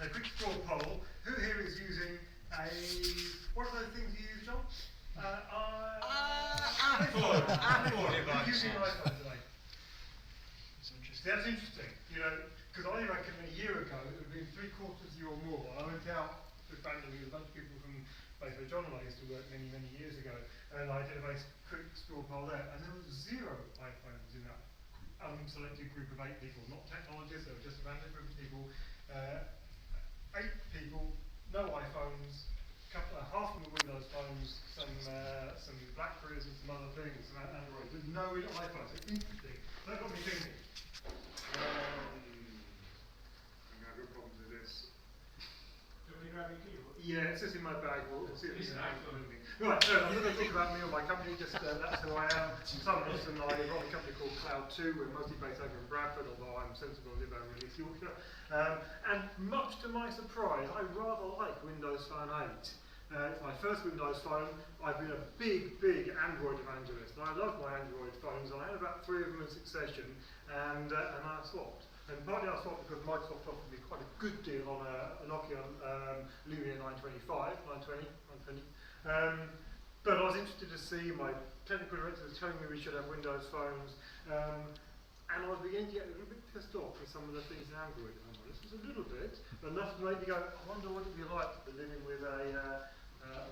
A quick straw poll. Who here is using a, what are those things you use, John? Apple device. Who's using an iPhone today? That's interesting. That's interesting, you know, because I reckon a year ago it would have been 3/4 of you or more. I went out with randomly with a bunch of people from basically John and I used to work many, many years ago, and I did a very quick straw poll there, and there was 0 iPhones in that unselected group of 8 people, not technologists, they were just a random group of people. 8 people, no iPhones, half of them were Windows phones, some Blackberries and some other things, some Android, but no iPhones. It's interesting. That got me thinking. I'm going to have good problems with this. Do you want me to grab your keyboard? Yeah, it sits in my bag. We'll see if It's it's an iPhone. Right, so I'm going to talk about me and my company, just that's who I am. Some of us and I run a company called Cloud2. We're mostly based over in Bradford, although I'm sensible and live over in East Yorkshire. And much to my surprise, I rather like Windows Phone 8. It's my first Windows phone. I've been a big, big Android evangelist. I love my Android phones. I had about 3 of them in succession, and I swapped. And partly I swapped because Microsoft offered me quite a good deal on a Nokia Lumia 925, 920. But I was interested to see, my technical director was telling me we should have Windows phones, and I was beginning to get a little bit pissed off with some of the things in Android. This was a little bit, but enough to make me go, I wonder what it'd be like to be living with a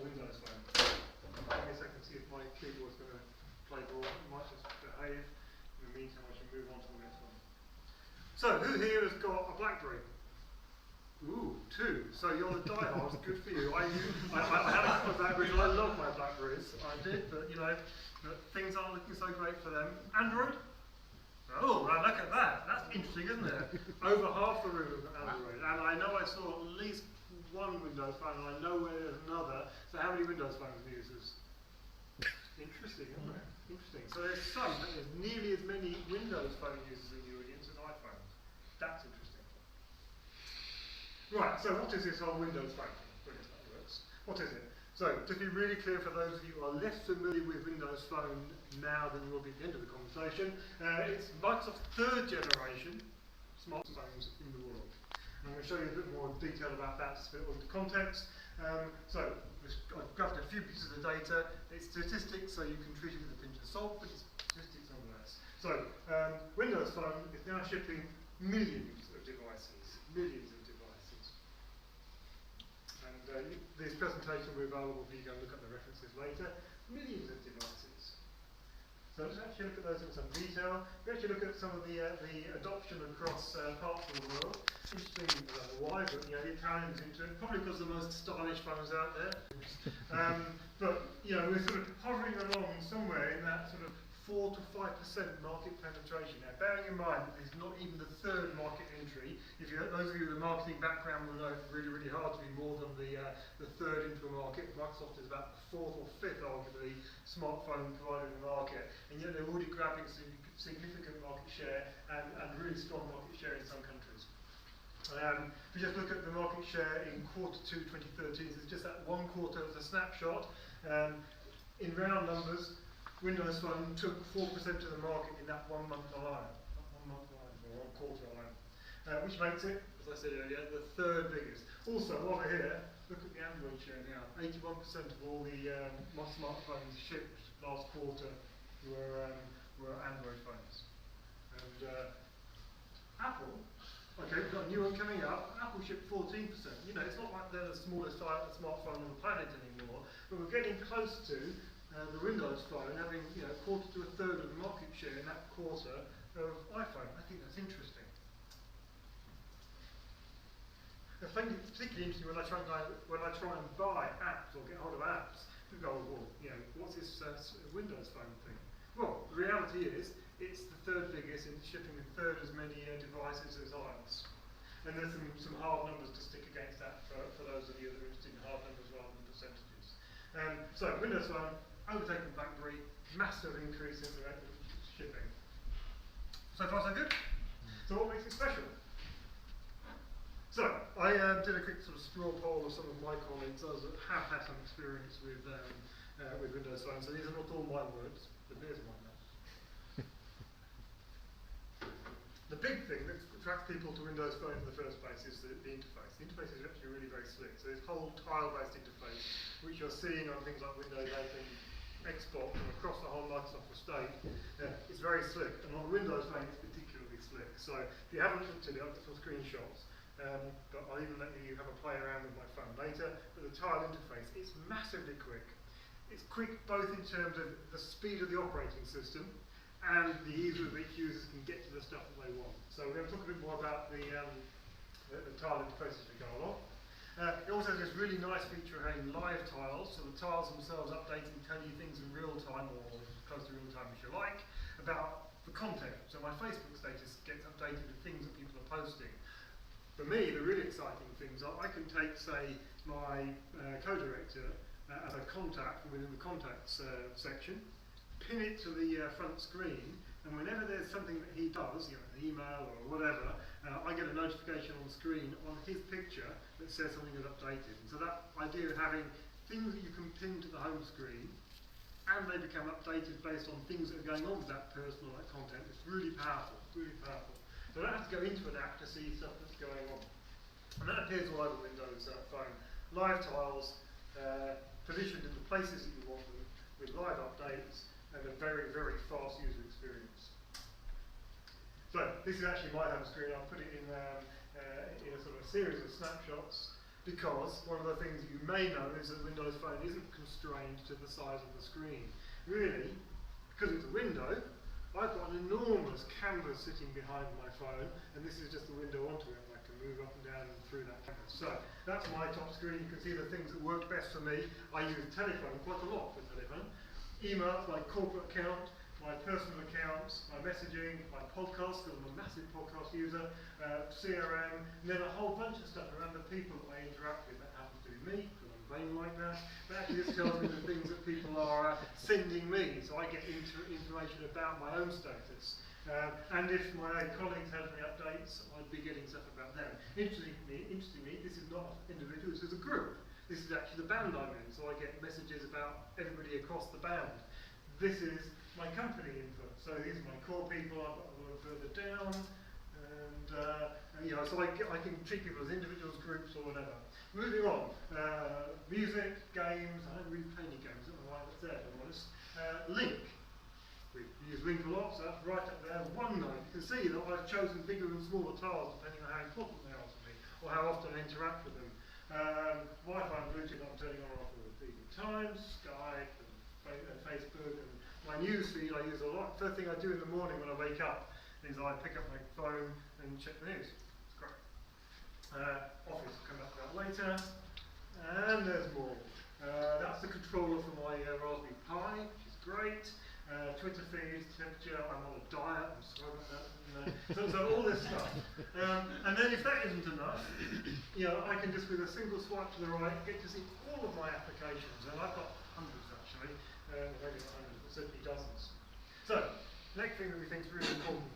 Windows phone. Give me a second to see if my keyboard's going to play ball. It might just behave. In the meantime, I should move on to the next one. So, who here has got a BlackBerry? Ooh, 2. So you're the diehards. Good for you. I had a couple of Blackberries. I love my Blackberries. I did, but you know, things aren't looking so great for them. Android? Oh, well, look at that. That's interesting, isn't it? Over half the room is Android. And I know I saw at least 1 Windows phone, and I know where there's another. So how many Windows phone users? Interesting, isn't it? Interesting. So there's nearly as many Windows phone users in the audience as iPhones. That's interesting. Right, so what is this whole Windows phone thing? Brilliant, that works. What is it? So, to be really clear for those of you who are less familiar with Windows Phone now than you will be at the end of the conversation, it's Microsoft's 3rd generation smartphones in the world. I'm going to show you a bit more detail about that to put it all into context. So, I've grabbed a few pieces of data. It's statistics, so you can treat it with a pinch of salt, but it's statistics nonetheless. So, Windows Phone is now shipping millions of devices. Millions of devices. And this presentation will be available for you to go and look at the references later. Millions of devices. So let's actually look at those in some detail. We actually look at some of the adoption across parts of the world. Interesting, I don't know why, but you know, the Italians into it, probably because the most stylish phones out there. But you know, we're sort of hovering along somewhere in that sort of 4 to 5% market penetration. Now, bearing in mind that it's not even the 3rd market entry. If you, those of you with a marketing background will know it's really, really hard to be more than the 3rd into a market. Microsoft is about the 4th or 5th, arguably, smartphone provider in the market, and yet they're already grabbing significant market share and really strong market share in some countries. If you just look at the market share in Q2 2013, so it's just that 1 quarter as a snapshot. In round numbers, Windows Phone took 4% of the market in that 1 month alone. Not 1 month alone, or 1 quarter alone. Which makes it, as I said earlier, the 3rd biggest. Also, over here, look at the Android share now. 81% of all the smartphones shipped last quarter were Android phones. And Apple, okay, we've got a new one coming up. Apple shipped 14%. You know, it's not like they're the smallest smartphone on the planet anymore, but we're getting close to the Windows Phone having, you know, 1/4 to 1/3 of the market share in that quarter of iPhone. I think that's interesting. I think it's particularly interesting when I try and buy apps or get hold of apps. People go, well, you know, what's this Windows Phone thing? Well, the reality is it's the 3rd biggest in shipping a 3rd as many devices as iOS. And there's some hard numbers to stick against that for those of you that are interested in hard numbers rather than percentages. So Windows Phone overtaken BlackBerry, massive increase in the rate of shipping. So far so good. So what makes it special? So I did a quick sort of straw poll of some of my colleagues. Those that have had some experience with Windows Phone. So these are not all my words, but here's one now. The big thing, attracts people to Windows Phone in the first place is the interface. The interface is actually really very slick. So this whole tile-based interface, which you're seeing on things like Windows 8 and Xbox and across the whole Microsoft estate, is very slick. And on Windows Phone, it's particularly slick. So if you haven't looked at it, I've got some screenshots. But I'll even let you have a play around with my phone later. But the tile interface, it's massively quick. It's quick both in terms of the speed of the operating system and the ease with which users can get to the stuff that they want. So we're going to talk a bit more about the tile interface as we go along. It also has this really nice feature of having live tiles, so the tiles themselves update and tell you things in real time, or as close to real time as you like, about the content. So my Facebook status gets updated with things that people are posting. For me, the really exciting things are I can take, say, my co-director as a contact within the contacts section, pin it to the front screen, and whenever there's something that he does, you know, an email or whatever, I get a notification on the screen on his picture that says something is updated. And so that idea of having things that you can pin to the home screen, and they become updated based on things that are going on with that person or that content, is really powerful, really powerful. So I don't have to go into an app to see stuff that's going on. And that appears all over Windows Phone. Live tiles, positioned in the places that you want them, with live updates, and a very, very fast user experience. So this is actually my home screen. I'll put it in a sort of series of snapshots, because one of the things you may know is that Windows Phone isn't constrained to the size of the screen. Really, because it's a window, I've got an enormous canvas sitting behind my phone, and this is just the window onto it, and I can move up and down and through that canvas. So that's my top screen. You can see the things that work best for me. I use telephone quite a lot for telephone. Email, my corporate account, my personal accounts, my messaging, my podcast, because I'm a massive podcast user, CRM, and then a whole bunch of stuff around the people that I interact with. That happens to be me, because I'm vain like that. But actually this tells me the things that people are sending me, so I get information about my own status. And if my colleagues have any updates, I'd be getting stuff about them. Interestingly, this is not individuals, this is a group. This is actually the band I'm in, so I get messages about everybody across the band. This is my company input, so these are my core people. I've got a little further down, and you know, so I can treat people as individuals, groups, or whatever. Moving on, music, games. I don't really play any games. I don't know why that's there, if I'm honest. Link. We use Link a lot, so that's right up there. OneNote. You can see that I've chosen bigger and smaller tiles depending on how important they are to me, or how often I interact with them. Wi-Fi and Bluetooth I'm turning on and off all the times, Skype and Facebook, and my news feed I use a lot. First thing I do in the morning when I wake up is I pick up my phone and check the news. It's great. Office, will come back to that later. And there's more. That's the controller for my Raspberry Pi, which is great. Twitter feeds, temperature, I'm on a diet, I'm sorry about that. So all this stuff. And then if that isn't enough, you know, I can just with a single swipe to the right get to see all of my applications, and I've got hundreds actually, maybe not hundreds, but certainly dozens. So, next thing that we think is really important.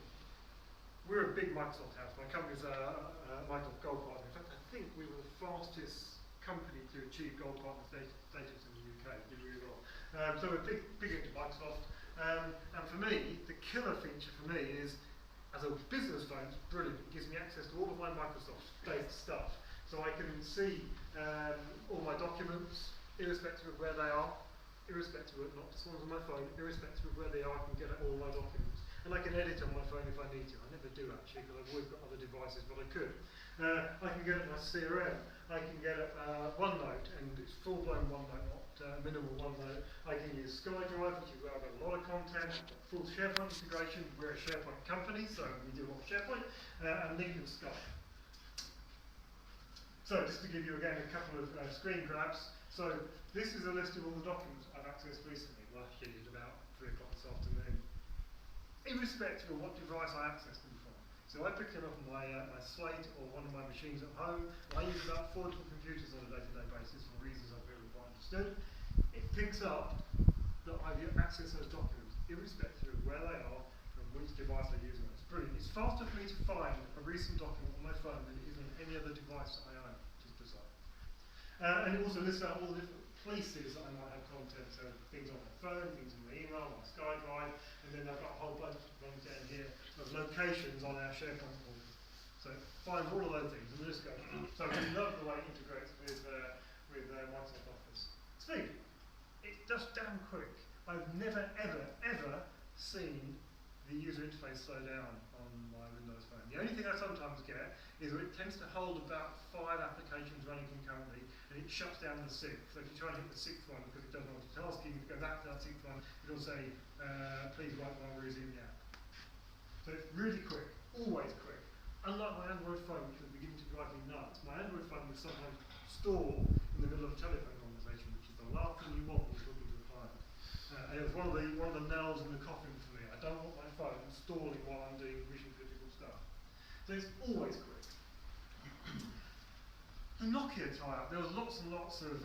We're a big Microsoft house. My company's a Microsoft Gold Partner. In fact, I think we were the fastest company to achieve Gold Partner status in the UK. Did really well. So we're big into Microsoft. And for me, the killer feature for me is, as a business phone, it's brilliant. It gives me access to all of my Microsoft-based stuff. So I can see all my documents, irrespective of where they are, irrespective of, not just ones on my phone, irrespective of where they are, I can get at all my documents. And I can edit on my phone if I need to. I never do actually, because I've always got other devices, but I could. I can get at my CRM. I can get at OneNote, and it's full-blown OneNote, not minimal OneNote. I can use SkyDrive, which is where I've got a lot of content. I've got full SharePoint integration. We're a SharePoint company, so we do a lot of SharePoint, and Link and Skype. So just to give you again a couple of screen grabs. So this is a list of all the documents I've accessed recently. Well, actually it's about 3 o'clock this afternoon. Irrespective of what device I access them from. So I pick them up on my Slate or one of my machines at home. I use about 4 different computers on a day-to-day basis for reasons I've really quite understood. It picks up that I've accessed those documents, irrespective of where they are and which device I use them. It's brilliant. It's faster for me to find a recent document on my phone than it is on any other device that I own, which is bizarre. And it also lists out all the different places that I might have content, so things on my phone, things in my email, my SkyDrive, and then I've got a whole bunch down here of locations on our SharePoint portal. So find all of those things and just go. So we love the way it integrates with Microsoft Office. Speed. It's just damn quick. I've never ever seen the user interface slow down on my Windows phone. The only thing I sometimes get is that it tends to hold about 5 applications running concurrently and it shuts down the 6th. So if you try and hit the 6th one because it doesn't want to task you, to go back to that 6th one, it'll say, please write one resume the app. So it's really quick, always quick. Unlike my Android phone, which was beginning to drive me nuts, my Android phone would sometimes stall in the middle of a telephone conversation, which is the last thing you want when you're talking to a client. And it was one of the nails in the coffin for me. I don't want my phone stalling while I'm doing mission critical stuff. So it's always quick. The Nokia tie-up, there was lots and lots of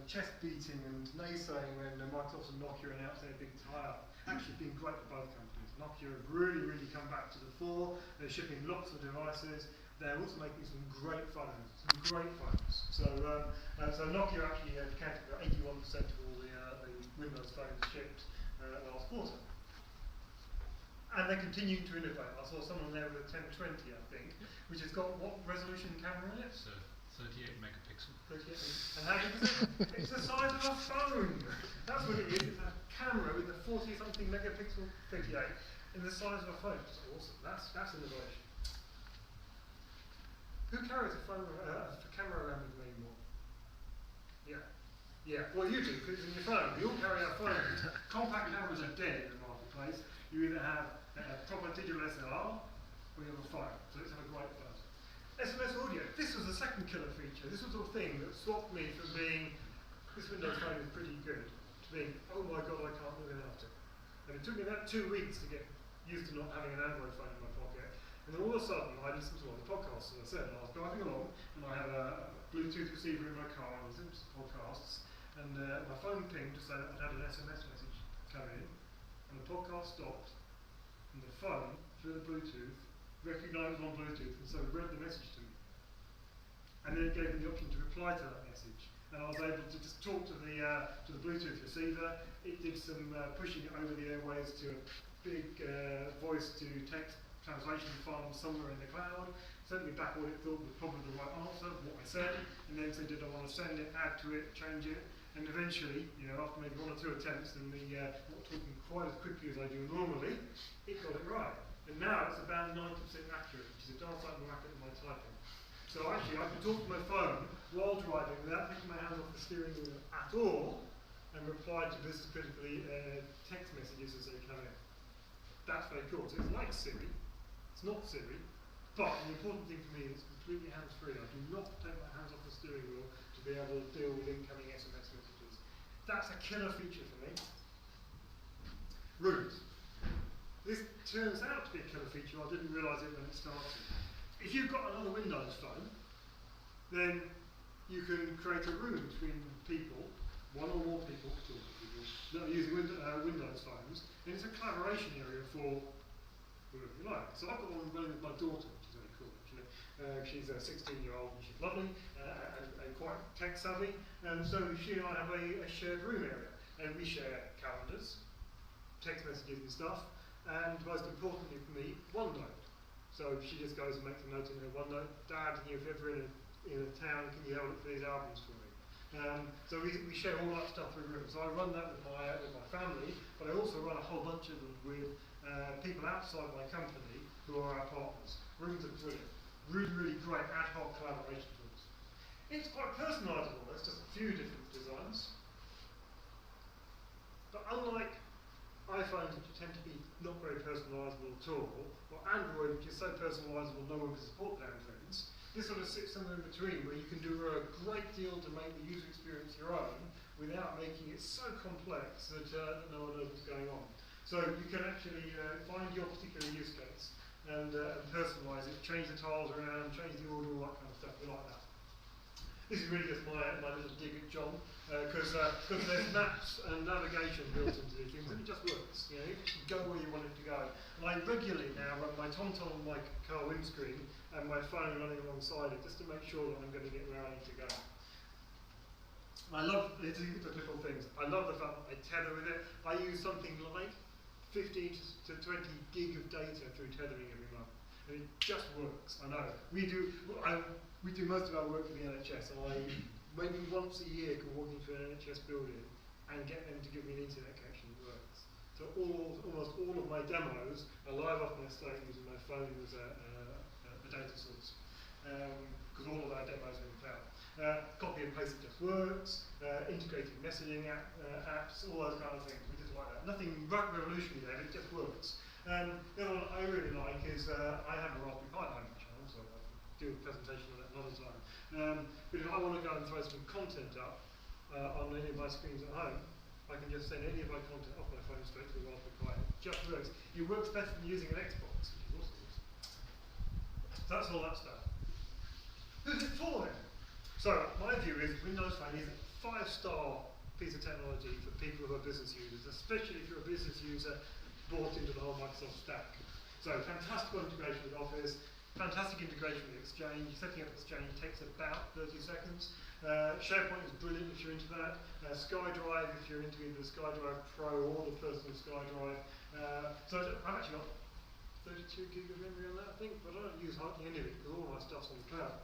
chest beating and naysaying when Microsoft and Nokia announced their big tie-up. Actually, it's been great for both companies. Nokia have really come back to the fore. They're shipping lots of devices. They're also making some great phones. So Nokia actually accounted for 81% of all the Windows phones shipped last quarter. And they're continuing to innovate. I saw someone there with a 1020, I think, which has got what resolution camera in it? So 38 megapixel. 38. And how big is it? It's the size of a phone. That's what it is. It's a camera with a 40-something megapixel 38 in the size of a phone. It's awesome. That's innovation. Who carries a phone, a camera around with them anymore? Yeah. Well, you do, because it's in your phone. We all carry our phones. Compact cameras are dead in the marketplace. You either have a proper digital SLR or you have a phone. So let's have a great phone. SMS audio. This was the second killer feature. This was the thing that swapped me from being, this Windows phone is pretty good, to being, oh my god, I can't live without it. And it took me about 2 weeks to get used to not having an Android phone in my pocket. And then all of a sudden, I listened to all the podcasts, as I said, and I was driving along, and I had a Bluetooth receiver in my car, and I was listening to podcasts, and my phone pinged to say that I'd had an SMS message come in, and the podcast stopped, and the phone, through the Bluetooth, recognised it on Bluetooth, and so it read the message to me. And then it gave me the option to reply to that message. And I was able to just talk to the Bluetooth receiver. It did some pushing it over the airways to a big voice-to-text translation farm somewhere in the cloud. Sent me back what it thought was probably the right answer, what I said, and then said, did I want to send it, add to it, change it, and eventually, after maybe 1 or 2 attempts and me not talking quite as quickly as I do normally, it got it right. And now it's about 90% accurate, which is a darn sight more accurate than my typing. So actually, I can talk to my phone while driving without taking my hands off the steering wheel at all, and reply to business critically text messages as they come in. That's very cool. So it's like Siri. It's not Siri, but the important thing for me is it's completely hands-free. I do not take my hands off the steering wheel to be able to deal with incoming SMS messages. That's a killer feature for me. Rooms. This turns out to be a killer feature. I didn't realise it when it started. If you've got another Windows phone, then you can create a room between people, one or more people, that are using Windows phones, and it's a collaboration area for whoever you like. So I've got one running with my daughter, which is very cool actually. She's a 16-year-old and she's lovely and quite tech savvy, and so she and I have a shared room area, and we share calendars, text messages and stuff, and most importantly for me, OneNote. So she just goes and makes a note in her OneNote, Dad, if you're ever in a town, can you have a look for these albums for me? So we share all that stuff through rooms. So I run that with my family, but I also run a whole bunch of them with people outside my company who are our partners. Rooms are brilliant. Really great ad hoc collaboration tools. It's quite personalisable. There's just a few different designs. But unlike iPhones, which tend to be not very personalisable at all, or Android, which is so personalisable no one can support downtrends, this sort of sits somewhere in between where you can do a great deal to make the user experience your own without making it so complex that no one knows what's going on. So you can actually find your particular use case and personalise it, change the tiles around, change the order, all that kind of stuff. We like that. This is really just my little dig at John, because there's maps and navigation built into these things, and it just works. You can go where you want it to go. And I regularly now run my TomTom on my car windscreen and my phone running alongside it, just to make sure that I'm going to get where I need to go. I love the little things. I love the fact that I tether with it. I use something like 15 to 20 gig of data through tethering every month. and it just works. I know. We do most of our work for the NHS, and I maybe once a year can walk into an NHS building and get them to give me an internet connection that works. So almost all of my demos are live off my estate using my phone as a data source, because all of our demos are in the cloud. Copy and paste it just works, integrated messaging apps, all those kind of things, we just like that. Nothing revolutionary there, it just works. The other one I really like is, I have a Raspberry Pi at home, which I also do a presentation on that another time. But if I want to go and throw some content up on any of my screens at home, I can just send any of my content off my phone straight to the Raspberry Pi. It just works. It works better than using an Xbox, which is awesome. So that's all that stuff. Who's it for then? So my view is Windows Phone is a 5-star piece of technology for people who are business users, especially if you're a business user bought into the whole Microsoft stack. So fantastic integration with Office, fantastic integration with Exchange. Setting up Exchange takes about 30 seconds. SharePoint is brilliant if you're into that. SkyDrive if you're into either the SkyDrive Pro or the personal SkyDrive. So I've actually got 32 gig of memory on that, I think, but I don't use hardly any of it because all my stuff's on the cloud.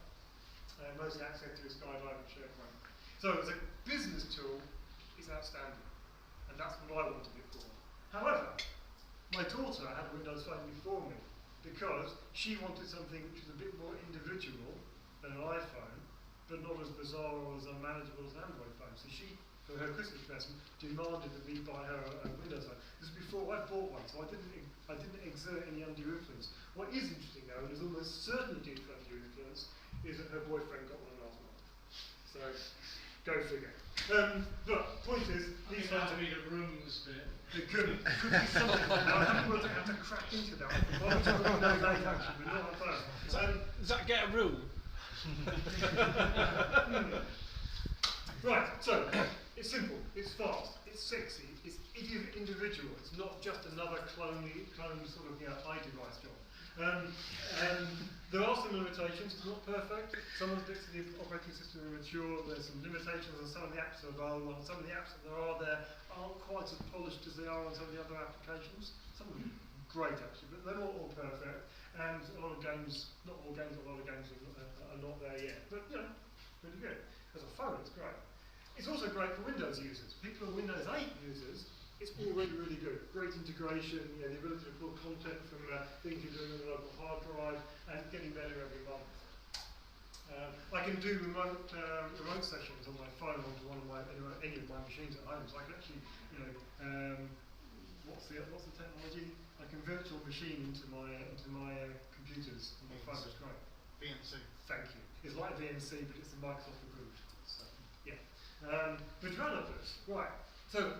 Mostly access to SkyDrive and SharePoint. So as a business tool, it's outstanding, and that's what I wanted it for. However, my daughter had Windows Phone before me because she wanted something which was a bit more individual than an iPhone, but not as bizarre or as unmanageable as an Android phone. So she, for her Christmas present, demanded that we buy her a Windows phone. This was before I bought one, so I didn't exert any undue influence. What is interesting though, and is almost certainly due to undue influence, is that her boyfriend got one last month. So, go figure. But point is, these phones to be the rooms bit. It could be something like that. I haven't got to have to crack into that. Well, I'm talking about Windows 8 actually, but not on phone. Does that get a room? Right, so it's simple, it's fast, it's sexy, it's individual. It's not just another clone sort of iDevice job. There are some limitations. It's not perfect. Some of the bits of the operating system are mature. There's some limitations on some of the apps that are available, and some of the apps that are there aren't quite as polished as they are on some of the other applications. Some of them are great actually, but they're not all perfect. And a lot of games, not all games, but a lot of games are not there yet. But you know, pretty good. As a phone, it's great. It's also great for Windows users. People who are Windows 8 users, it's already really good. Great integration, the ability to pull content from things you're doing on the local hard drive, and getting better every month. I can do remote sessions on my phone onto any of my machines at home. So I can actually, what's the technology? I can virtual machine into my computers on my phone. It's great. VNC. Thank you. It's like VNC, but it's a Microsoft approved. So yeah. For developers, right? So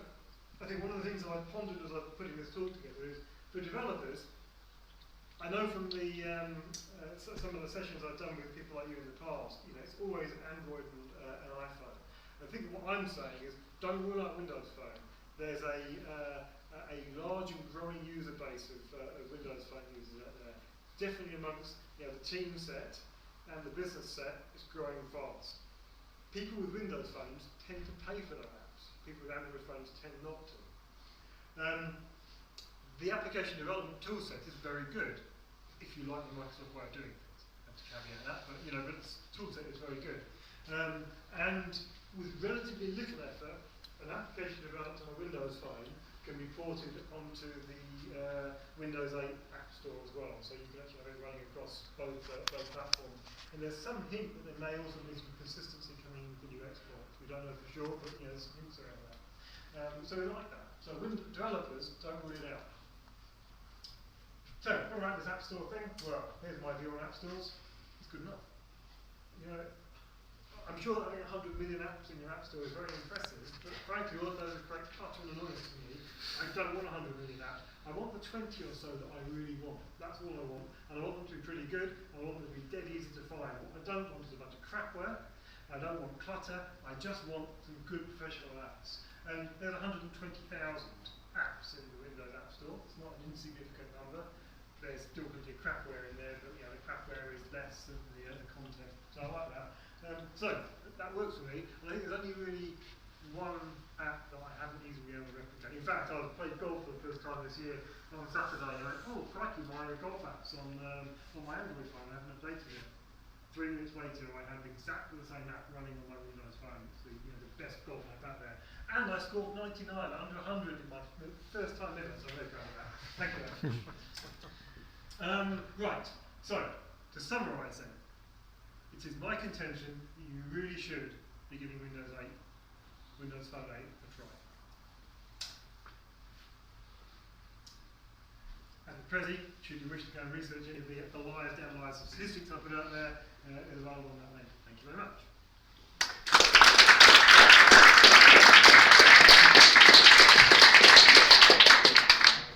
I think one of the things that I pondered as I was putting this talk together is, for developers, I know from the some of the sessions I've done with people like you in the past, it's always an Android and an iPhone. I think what I'm saying is, don't rule out Windows Phone. There's a large and growing user base of Windows Phone users out there. Definitely amongst the team set and the business set is growing fast. People with Windows phones tend to pay for their apps. People with Android phones tend not to. The application development toolset is very good if you like the Microsoft way of doing things. I have to caveat that, but but the toolset is very good. And with relatively little effort, an application developed on a Windows phone can be ported onto the Windows 8 App Store as well, so you can actually have it running across both platforms. And there's some hint that there may also be some consistency coming in video exports. We don't know for sure, but there's some hints around that. So we like that. So developers, don't rule it out. So, all right, this App Store thing. Well, here's my view on App Stores. It's good enough. I'm sure that having 100 million apps in your App Store is very impressive, but frankly, all of those are quite utter annoyance to me. I don't want 100 million apps. I want the 20 or so that I really want. That's all I want. And I want them to be pretty good. I want them to be dead easy to find. What I don't want is a bunch of crapware. I don't want clutter. I just want some good professional apps. And there's 120,000 apps in the Windows App Store. It's not an insignificant number. There's still plenty of crapware in there, but the crapware is less than the content. So I like that. So that works for me. And I think there's only really one app that I haven't easily been able to replicate. In fact, I played golf for the first time this year on Saturday, and I went, oh, crikey, my golf app's on my Android phone, I haven't updated it. 3 minutes later, I have exactly the same app running on my Windows phone. It's the best golf app out there. And I scored 99, under 100 in my first time ever, so I'm very proud of that. Thank you. Right, so, to summarise then, it is my contention that you really should be giving Windows Phone 8 a try. As a Prezi, should you wish to go and research any of the liars, down liars, and statistics I put out there, is available on that link. Thank you very much.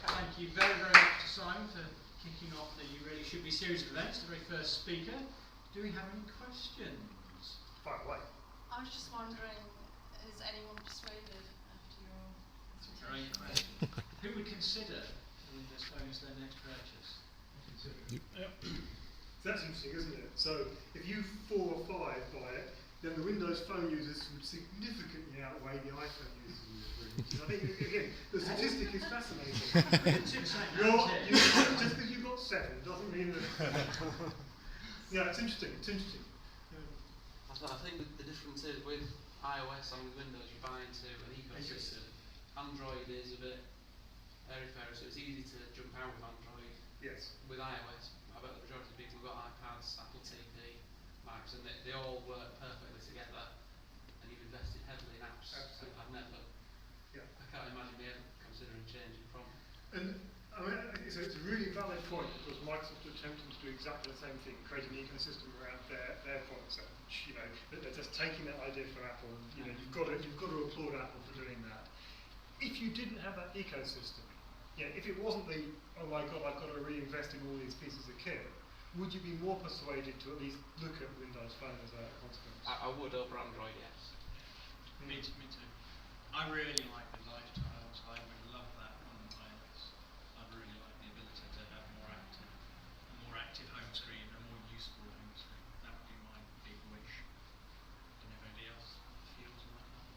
Thank you very, very much to Simon for kicking off the Really Should Be series of events, the very first speaker. Do we have any questions? Fire away. I was just wondering, is anyone persuaded after your Great presentation? question. Who would consider Windows Phone as their next purchase? That's interesting, isn't it? So, if you 4 or 5 buy it, then the Windows Phone users would significantly outweigh the iPhone users in this room. I think, again, the statistic is fascinating. Just because you've got 7 doesn't mean that... Yeah, it's interesting, it's interesting. I think the difference is with iOS and with Windows, you buy into an ecosystem. Android is a bit airy-fairy, so it's easy to jump out with Android. Yes. With iOS, I bet the majority of people have got iPads, Apple TV, Macs, and they all work perfectly together. And you've invested heavily in apps. Absolutely. I've never. Yeah. I can't imagine me ever considering changing from. And I mean, it's a really valid point because Microsoft are attempting to do exactly the same thing, creating an ecosystem around their products. They're just taking that idea from Apple, and you've got to applaud Apple for doing that. If you didn't have that ecosystem, if it wasn't the oh my god, I've got to reinvest in all these pieces of kit, would you be more persuaded to at least look at Windows Phone as a consequence? I would over Android, yes. Me too. I really like the lifestyle, so I would love that on iOS. I'd really like the ability to have a more active home screen, a more useful home screen. That would be my big wish. And if anybody else feels like that.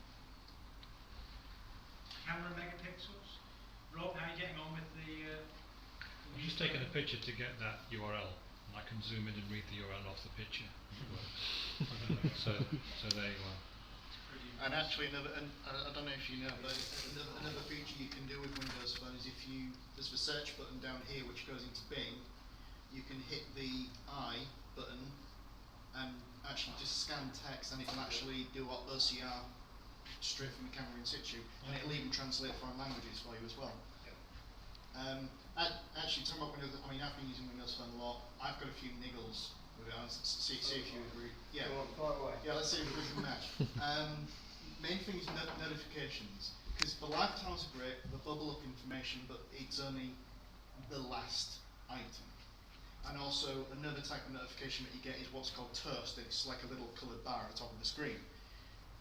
Camera megapixels. Rob, how are you getting on with the I'm just taking a picture to get that URL, and I can zoom in and read the URL off the picture. so there you are. And actually, I don't know if you know, but another feature you can do with Windows Phone is there's the search button down here which goes into Bing, you can hit the I button and actually just scan text, and it will actually do OCR straight from the camera in situ, and it'll even translate foreign languages for you as well. Actually, talking about Windows, I've been using Windows Phone a lot. I've got a few niggles with it. See if you agree. Yeah. Go on, fire away. Yeah, let's see if we can match. Main thing is notifications, because the live tiles are great, the bubble up information, but it's only the last item. And also another type of notification that you get is what's called toast. It's like a little coloured bar at the top of the screen.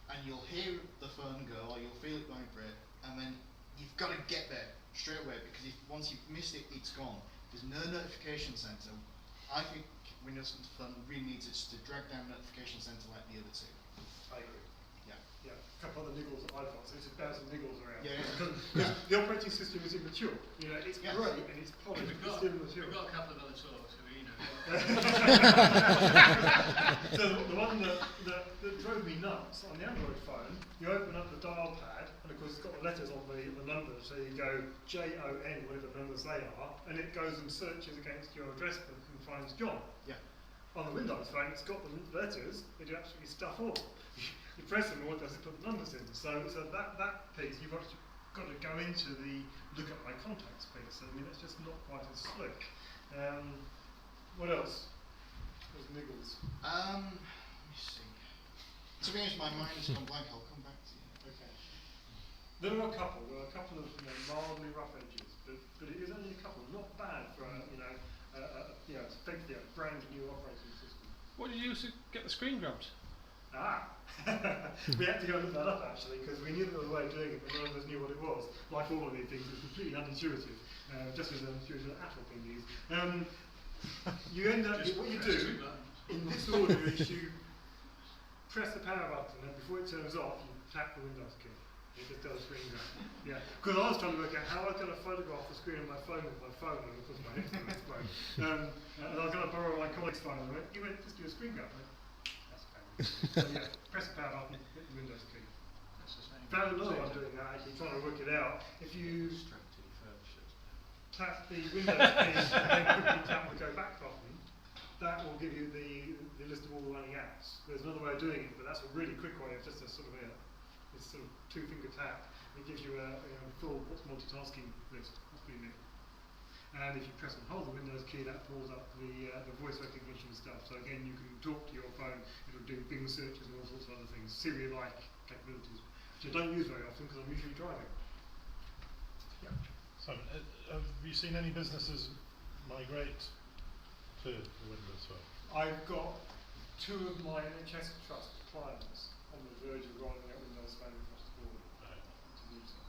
And you'll hear the phone go, or you'll feel it vibrate, and then you've got to get there straight away, because once you've missed it, it's gone. There's no notification centre. I think Windows Phone really needs it to drag down notification centre like the other two. I agree. Yeah, a couple of the niggles that I've got, so it's 1,000 niggles around. Yeah. Because the operating system is immature. It's great and it's polished, but it's still immature. We've got a couple of other tools who So the one that drove me nuts on the Android phone, you open up the dial pad, and of course it's got the letters on the numbers, so you go JON, whatever numbers they are, and it goes and searches against your address book and finds John. Yeah. On the Windows phone, it's got the letters, they do absolutely stuff all. You press them, and what it does is put the numbers in. So that piece, you've actually got to go into the look at my contacts piece. I mean, it's just not quite as slick. What else? There's niggles. Let me see. To be honest, my mind has gone blank. I'll come back to you. Okay. There are a couple. There are a couple of mildly rough edges, but it is only a couple. Not bad for effectively a brand new operating system. What did you use to get the screen grabbed? We had to go and look that up actually, because we knew there was a way of doing it, but none of us knew what it was. Like all of these things, it's completely unintuitive, just as unintuitive as Apple can use. You end up, what you do in this order is you press the power button, and before it turns off, you tap the Windows key. It just does a screen grab. Yeah, because I was trying to work out how I can photograph the screen on my phone with my phone, and of course my headphone is phone. And I was going to borrow my colleague's phone, and I went, you went, just do a screen grab. I went, that's bad. So yeah, press the power button, hit the Windows key. That's the same. Found another one doing that, actually, trying to work it out. If you tap the Windows key and then quickly tap the go back button, that will give you the list of all the running apps. There's another way of doing it, but that's a really quick way. It's just a sort of this sort of two-finger tap. It gives you a full multitasking list. That's pretty neat. And if you press and hold the Windows key, that pulls up the voice recognition stuff. So again, you can talk to your phone. It'll do Bing searches and all sorts of other things, Siri-like capabilities, which I don't use very often because I'm usually driving. Yeah. Simon, have you seen any businesses migrate to the Windows Phone? I've got 2 of my NHS Trust clients on the verge of rolling out Windows Phone across the board to use it.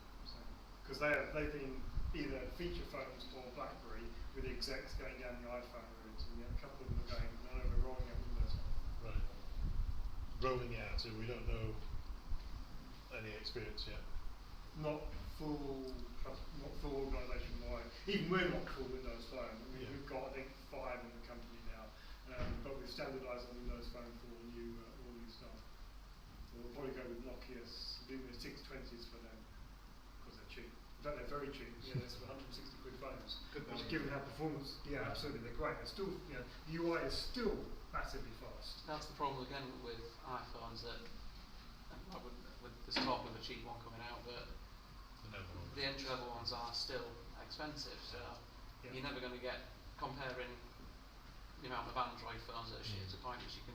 Because they've been either feature phones or BlackBerry with the execs going down the iPhone route, and a couple of them are going, no, we're rolling out Windows Phone. Right. Rolling it out, so we don't know any experience yet. Not full organisation wide. Even we're not full Windows Phone. I mean, we've got, I think, 5 in the company now, but we've standardised on Windows Phone for all new stuff. So we'll probably go with Nokia's Lumia 620s for them because they're cheap. In fact, they're very cheap. They're sort of 160 quid phones. Which, given how performance, absolutely, they're great. They're still, the UI is still massively fast. That's the problem again with iPhones that, with this talk of a cheap one coming out, but the entry level ones are still expensive, so you're never going to get comparing the amount of Android phones that are shipped to a point which you can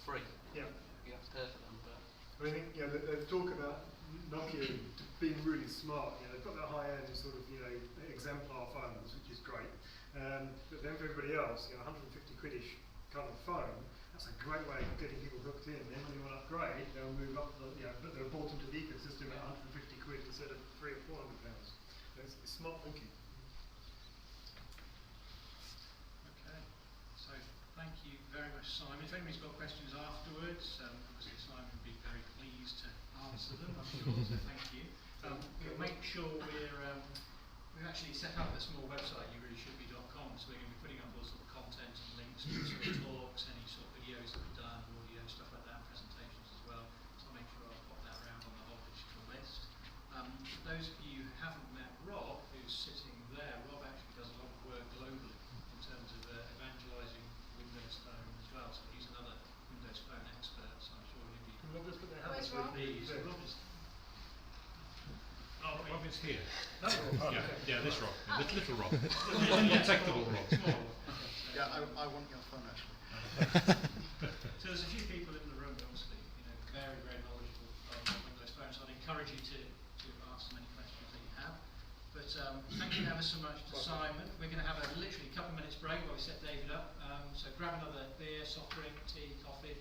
free. Yeah. You have to pay for them, but I think they talk about Nokia being really smart. They've got their high-end sort of exemplar phones, which is great. But then for everybody else, 150 quidish kind of phone, that's a great way of getting people hooked in. Then when you want to upgrade, they'll move up. But they're bought into the ecosystem at 150 quid instead of £300 or £400. So it's smart thinking. Okay, so thank you very much, Simon. If anybody's got questions afterwards, obviously Simon would be very pleased to answer them, I'm sure, so thank you. We'll make sure we've actually set up a small website, youreallyshoulldbe.com, so we're going to be putting up all sort of content and links to sort of talks, any sort of videos that we've done, audio, stuff like that, presentations as well. So I'll make sure I'll pop that around on the whole digital list. For those of you who haven't met Rob, who's sitting there, Rob actually does a lot of work globally in terms of evangelising Windows Phone as well. So he's another Windows Phone expert, so I'm sure he'll be Can Rob just put their Where's hands Rob? pleased. Yeah. Rob is Rob is here. That's all. This Rob. Little Rob. Undetectable Rob. small. Yeah, I want your phone actually. So there's a few people in the room, obviously, very, very knowledgeable on Windows Phone, so I'd encourage you to ask them any questions that you have. But thank you ever so much to Simon. We're going to have literally a couple of minutes break while we set David up. So grab another beer, soft drink, tea, coffee,